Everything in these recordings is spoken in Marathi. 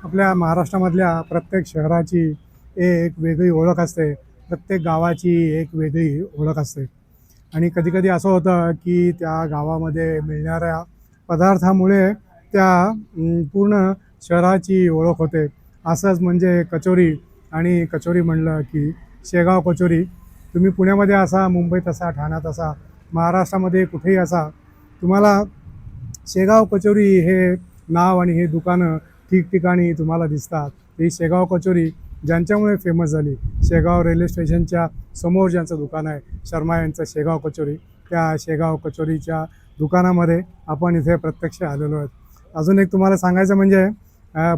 आपल्या महाराष्ट्रामधल्या प्रत्येक शहराची एक वेगळी ओळख असते. प्रत्येक गावाची एक वेगळी ओळख असते आणि कधीकधी असं होतं की त्या गावामध्ये मिळणाऱ्या पदार्थामुळे त्या पूर्ण शहराची ओळख होते. असंच म्हणजे कचोरी. आणि कचोरी म्हणलं की शेगाव कचोरी. तुम्ही पुण्यामध्ये असा, मुंबईत असा, ठाण्यात असा, महाराष्ट्रामध्ये कुठेही असा, तुम्हाला शेगाव कचोरी हे नाव आणि हे दुकानं ठिकठिकाणी तुम्हाला दिसतात. ही शेगाव कचोरी ज्यांच्यामुळे फेमस झाली, शेगाव रेल्वे स्टेशनच्या समोर ज्यांचं दुकान आहे, शर्मा यांचं शेगाव कचोरी, त्या शेगाव कचोरीच्या दुकानामध्ये आपण इथे प्रत्यक्ष आलेलो आहोत. अजून एक तुम्हाला सांगायचं म्हणजे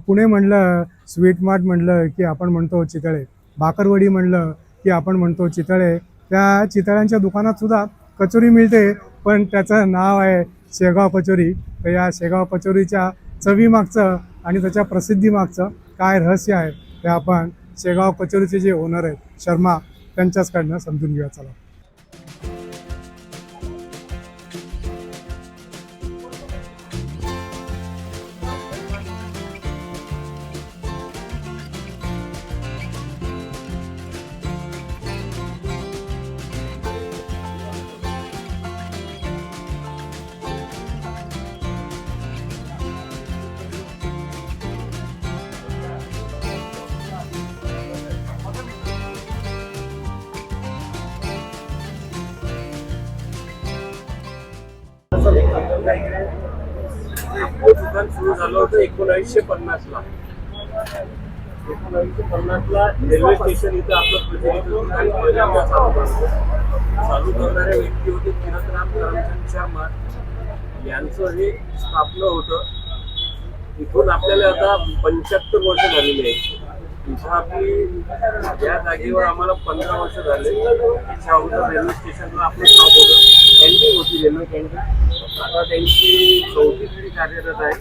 पुणे म्हणलं, स्वीट मार्ट म्हणलं की आपण म्हणतो चितळे, भाकरवडी म्हणलं की आपण म्हणतो चितळे. त्या चितळ्यांच्या दुकानातसुद्धा कचोरी मिळते, पण त्याचं नाव आहे शेगाव कचोरी. तर या शेगाव कचोरीच्या चवीमागचं आणि त्याच्या प्रसिद्धीमागचं काय रहस्य आहे ते आपण शेगाव कचोरीचे जे ओनर आहेत शर्मा, त्यांच्याचकडनं समजून घेऊया. चला. आपलं दुकान सुरू झालं होतं 1950ला. 1950ला रेल्वे स्टेशन इथं आपलं दुकान पहिल्यांदा चालू करणारे व्यक्ती होते किरतराम करमचंद शर्मा. यांचं हे स्थापना होतं. इथून आपल्याला आता 75 वर्ष झालेली आहे. इथं आपली या जागेवर आम्हाला 15 वर्ष झाले. त्याच्या अगोदर रेल्वे स्टेशनला आपलं शॉप होतं, कॅन्टीन होती, रेल्वे कॅन्टीन. आता त्यांची 4थी पिढी कार्यरत आहे.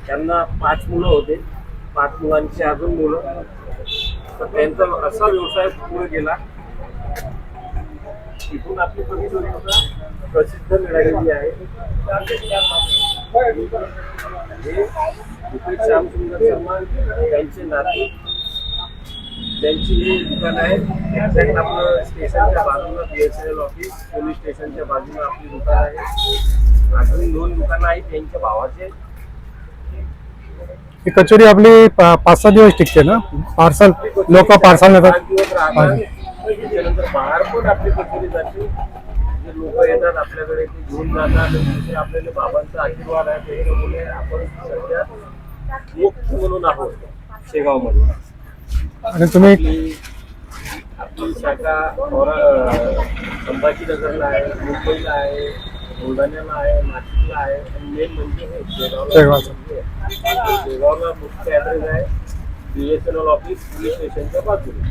त्यांना 5 मुलं होते, 5 मुलांची अजून मुलं. तर त्यांचा असा व्यवसाय पुढे गेला. इथून आपली प्रसिद्ध मिळालेली आहे. श्यामसुंदर शर्मा त्यांचे नाते, त्यांची हे दुकान आहे. एक्झॅक्ट आपलं स्टेशनच्या बाजूला BSNL ऑफिस, पोलीस स्टेशनच्या बाजूला आपली दुकान आहे. अजून 2 दुकानं आहेत त्यांच्या भावाचे. ही कचोरी आपली 5-6 दिवस टिकते ना? पार्सल, लोक पार्सल नेतात. 5 दिवस राहतात. त्याच्यानंतर बाहेर पण आपली कचोरी जाते. जे लोक येतात आपल्याकडे ते घेऊन जातात. दुसरे आपल्याला बाबांचा आशीर्वाद आहे, त्याच्यामुळे आपण सध्या मुक्त म्हणून आहोत शेगावमध्ये. आणि तुम्ही आपली शाखा संभाजीनगरला आहे, मुंबईला आहे, बुलढाण्याला आहे, नाशिकला आहे. आणि मेन म्हणजे हे शेगावला मुख्य ॲड्रेस आहे BSNL ऑफिस, पोलीस स्टेशनच्या बाजूला.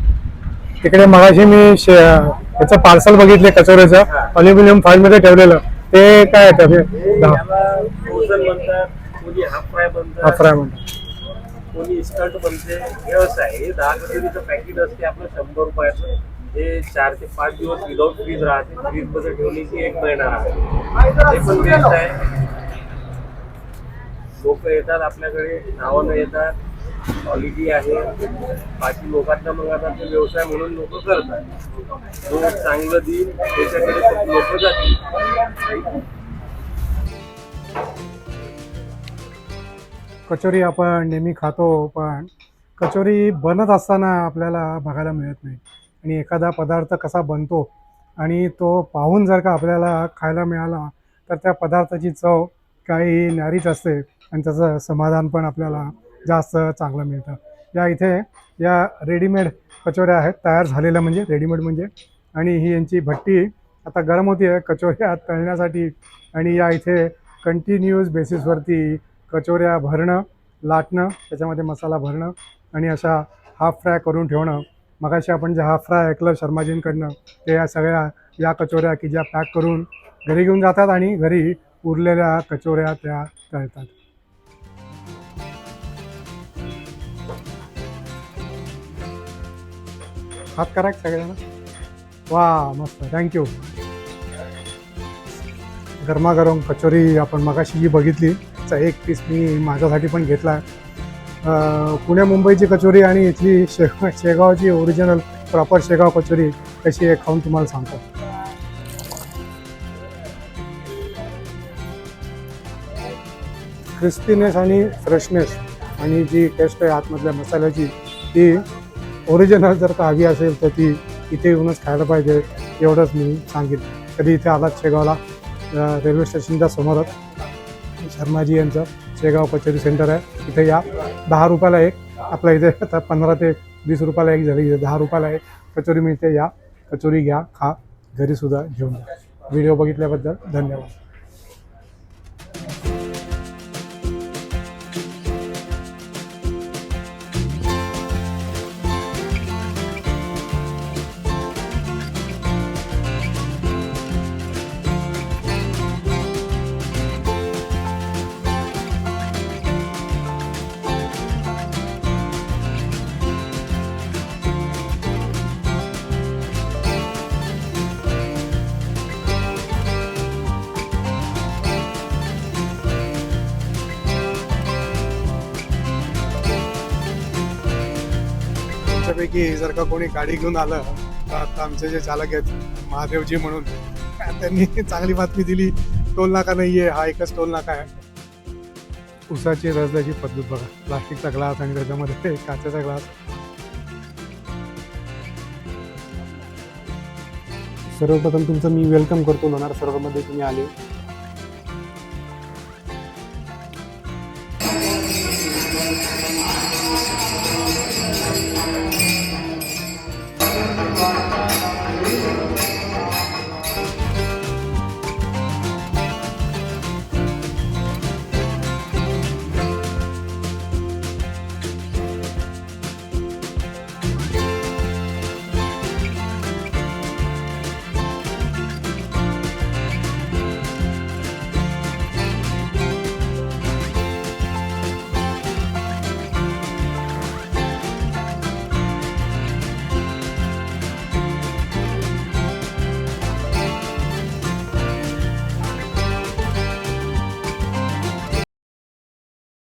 तिकडे मगाशी मी याचं पार्सल बघितले कचोरीचं, अल्युमिनियम फाईल मध्ये ठेवलेलं. ते काय आहे? याला फ्रोझन म्हणतात, कोणी हाफ फ्राय म्हणतात, कोणी इन्स्टंट बनते. व्यवसाय हे 10 कचोरीचं पॅकेट असते आपलं 100 रुपयाचं. हे 4 ते 5 दिवस विदाउट फ्रीज राहते. फ्रीजमध्ये ठेवली की 1 महिना राहते. ते पण बेस्ट आहे. लोक येतात आपल्याकडे, नावानं येतात, क्वालिटी आहे. बाकी लोकांना मग आता ते व्यवसाय म्हणून लोक करतात. जो चांगलं देईल त्याच्याकडे लोक जातील. कचोरी आपण नेहमी खातो, पण कचोरी बनत असताना आपल्याला बघायला मिळत नाही. आणि एखादा पदार्थ कसा बनतो आणि तो पाहून जर का आपल्याला खायला मिळाला तर त्या पदार्थाची चव काही न्यारीच असते आणि त्याचं समाधान पण आपल्याला जास्त चांगलं मिळतं. या इथे या रेडीमेड कचोऱ्या आहेत, तयार झालेल्या म्हणजे रेडीमेड म्हणजे. आणि ही यांची भट्टी आता गरम होती आहे कचोऱ्या तळण्यासाठी. आणि या इथे कंटिन्यूअस बेसिसवरती कचोऱ्या भरणं, लाटणं, त्याच्यामध्ये मसाला भरणं आणि अशा हाफ फ्राय करून ठेवणं. मगाशी आपण जे हाफ फ्राय ऐकलं शर्माजींकडनं, ते या सगळ्या या कचोऱ्या की ज्या पॅक करून घरी घेऊन जातात आणि घरी उरलेल्या कचोऱ्या त्या तळतात. हात करा सगळ्यांना. वा, मस्त, थँक्यू. गरमागरम कचोरी आपण मगाशी जी बघितली कचोरीचा एक पीस मी माझ्यासाठी पण घेतला. पुणे मुंबईची कचोरी आणि इथली शेगावची ओरिजिनल प्रॉपर शेगाव कचोरी कशी आहे खाऊन तुम्हाला सांगतो. क्रिस्पीनेस आणि फ्रेशनेस आणि जी टेस्ट आहे आतमधल्या मसाल्याची ती ओरिजिनल जर का हवी असेल तर ती इथे येऊनच खायला पाहिजे, एवढंच मी सांगेन. कधी इथे आलात शेगावला रेल्वे स्टेशनच्या समोरच शर्माजी यांचं शेगाव कचोरी सेंटर आहे, इथे या. 10 रुपयाला एक, आपल्या इथे आता 15 ते 20 रुपयाला एक झाली, इथे 10 रुपयाला एक कचोरी मिळते. या कचोरी घ्या, खा, घरीसुद्धा घेऊन जा. व्हिडिओ बघितल्याबद्दल धन्यवाद. पैकी जर का कोणी गाडी घेऊन आलं तर आता आमचे जे चालक आहेत महादेवजी म्हणून, त्यांनी चांगली बातमी दिली. टोल नाका नाहीये, हा एकच टोल नाका आहे. उसाची रसदाची पद्धत बघा, प्लास्टिकचा ग्लास आणि त्याच्यामध्ये काचेचा ग्लास. सर्वप्रथम तुमचं मी वेलकम करतो लोणार सरोवरमध्ये तुम्ही आले.